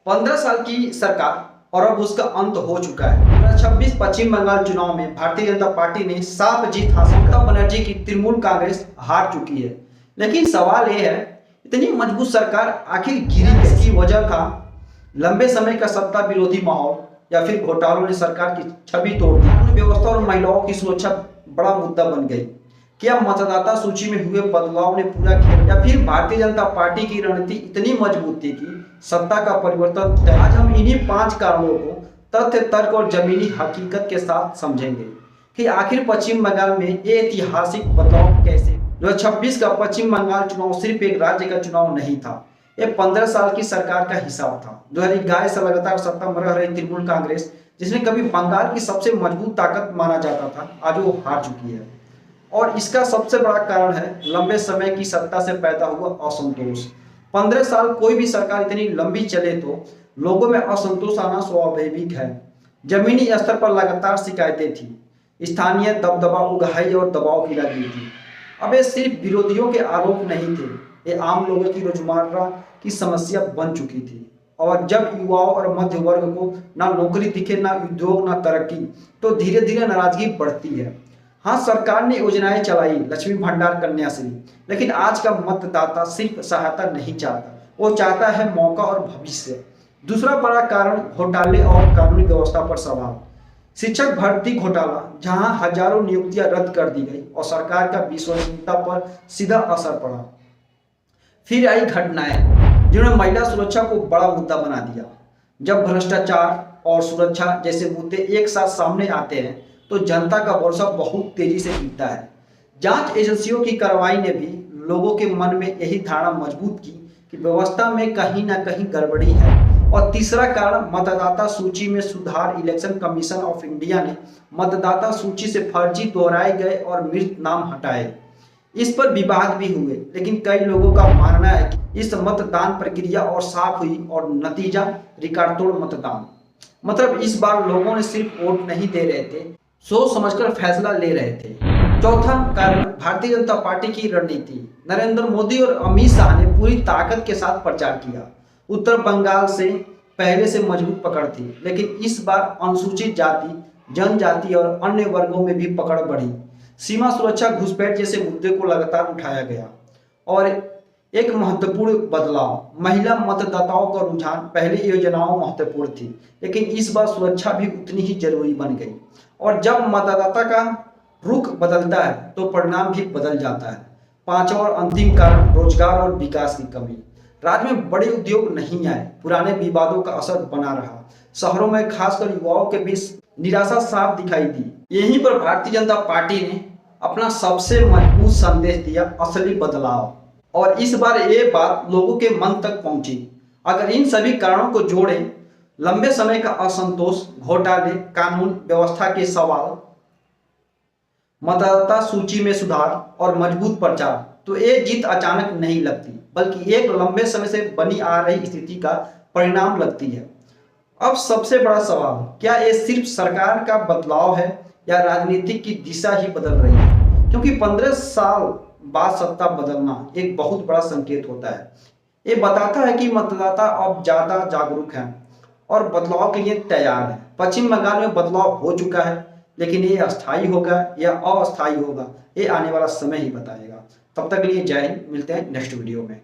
15 साल की सरकार और अब उसका अंत हो चुका है। 2026 पश्चिम बंगाल चुनाव में भारतीय जनता पार्टी ने साफ जीत हासिल की। ममता बनर्जी की तृणमूल कांग्रेस हार चुकी है। लेकिन सवाल यह है, इतनी मजबूत सरकार आखिर गिरी किसकी वजह था? लंबे समय का सत्ता विरोधी माहौल या फिर घोटालों ने सरकार की छवि तोड़ दी? कानून व्यवस्था और महिलाओं की सुरक्षा बड़ा मुद्दा बन गई। क्या मतदाता सूची में हुए बदलाव ने पूरा खेल, या फिर भारतीय जनता पार्टी की रणनीति इतनी मजबूत थी कि सत्ता का परिवर्तन? आज हम इन्हीं 5 कारणों को तथ्य, तर्क और जमीनी हकीकत के साथ समझेंगे कि आखिर पश्चिम बंगाल में ये ऐतिहासिक बदलाव कैसे। 2026 का पश्चिम बंगाल चुनाव सिर्फ एक राज्य का चुनाव नहीं था, ये 15 साल की सरकार का हिसाब था। 2011 से लगातार सत्ता में रह रही तृणमूल कांग्रेस, जिसने कभी बंगाल की सबसे मजबूत ताकत माना जाता था, आज वो हार चुकी है। और इसका सबसे बड़ा कारण है लंबे समय की सत्ता से पैदा हुआ असंतोष। 15 साल कोई भी सरकार इतनी लंबी चले तो लोगों में असंतोष आना स्वाभाविक है। जमीनी स्तर पर लगातार शिकायतें थी, स्थानीय दबदबा, उगाही और दबाव की राजनीति। अब ये सिर्फ विरोधियों के आरोप नहीं थे, ये आम लोगों की रोजमर्रा की समस्या बन चुकी थी। और जब युवाओं और मध्य वर्ग को ना नौकरी दिखे, ना उद्योग, ना तरक्की, तो धीरे धीरे नाराजगी बढ़ती है। हाँ, सरकार ने योजनाएं चलाई, लक्ष्मी भंडार, कन्याश्री, लेकिन आज का मतदाता सिर्फ सहायता नहीं चाहता, वो चाहता है मौका और भविष्य। दूसरा बड़ा कारण घोटाले और कानूनी व्यवस्था पर सवाल। शिक्षक भर्ती घोटाला, जहां हजारों नियुक्तियां रद्द कर दी गई और सरकार का विश्वसनीयता पर सीधा असर पड़ा। फिर आई घटनाएं जिन्होंने महिला सुरक्षा को बड़ा मुद्दा बना दिया। जब भ्रष्टाचार और सुरक्षा जैसे मुद्दे एक साथ सामने आते हैं तो जनता का भरोसा बहुत तेजी से गिरता है। जांच एजेंसियों की कार्रवाई ने भी लोगों के मन में यही धारणा मजबूत की कि व्यवस्था में कहीं ना कहीं गड़बड़ी है। और तीसरा कारण मतदाता सूची में सुधार। इलेक्शन कमीशन ऑफ इंडिया ने मतदाता सूची से फर्जी दोहराए गए और मृत नाम हटाए। इस पर विवाद भी हुए, लेकिन कई लोगों का मानना है कि इस मतदान प्रक्रिया और साफ हुई और नतीजा रिकॉर्ड तोड़ मतदान। मतलब इस बार लोगों ने सिर्फ वोट नहीं दे रहे थे, सोच समझकर फैसला ले रहे थे। चौथा कारण भारतीय जनता पार्टी की रणनीति। नरेंद्र मोदी और अमित शाह ने पूरी ताकत के साथ प्रचार किया। उत्तर बंगाल से पहले से मजबूत पकड़ थी, लेकिन इस बार अनुसूचित जाति, जनजाति और अन्य वर्गों में भी पकड़ बढ़ी। सीमा सुरक्षा, घुसपैठ जैसे मुद्दे को लगातार उठाया गया। और एक महत्वपूर्ण बदलाव, महिला मतदाताओं का रुझान। पहले योजनाओं महत्वपूर्ण थी, लेकिन इस बार सुरक्षा भी उतनी ही जरूरी बन गई। और जब मतदाता का रुख बदलता है तो परिणाम भी बदल जाता है। पांचवा और अंतिम कारण रोजगार और विकास की कमी। राज्य में बड़े उद्योग नहीं आए, पुराने विवादों का असर बना रहा। शहरों में खासकर युवाओं के बीच निराशा साफ दिखाई दी। यहीं पर भारतीय जनता पार्टी ने अपना सबसे मजबूत संदेश दिया, असली बदलाव। और इस बार ये बात लोगों के मन तक पहुंची। अगर इन सभी कारणों को जोड़ें, लंबे समय का असंतोष, घोटाले, कानून व्यवस्था के सवाल, मतदाता सूची में सुधार और मजबूत प्रचार, तो ये जीत अचानक नहीं लगती, बल्कि एक लंबे समय से बनी आ रही स्थिति का परिणाम लगती है। अब सबसे बड़ा सवाल, क्या ये सिर्फ सरकार का बदलाव है या राजनीति की दिशा ही बदल रही है? क्योंकि 15 साल बाद सत्ता बदलना एक बहुत बड़ा संकेत होता है। ये बताता है कि मतदाता अब ज्यादा जागरूक हैं और बदलाव के लिए तैयार है। पश्चिम बंगाल में बदलाव हो चुका है, लेकिन ये अस्थायी होगा या अस्थायी होगा, ये आने वाला समय ही बताएगा। तब तक के लिए जय हिंद, मिलते हैं नेक्स्ट वीडियो में।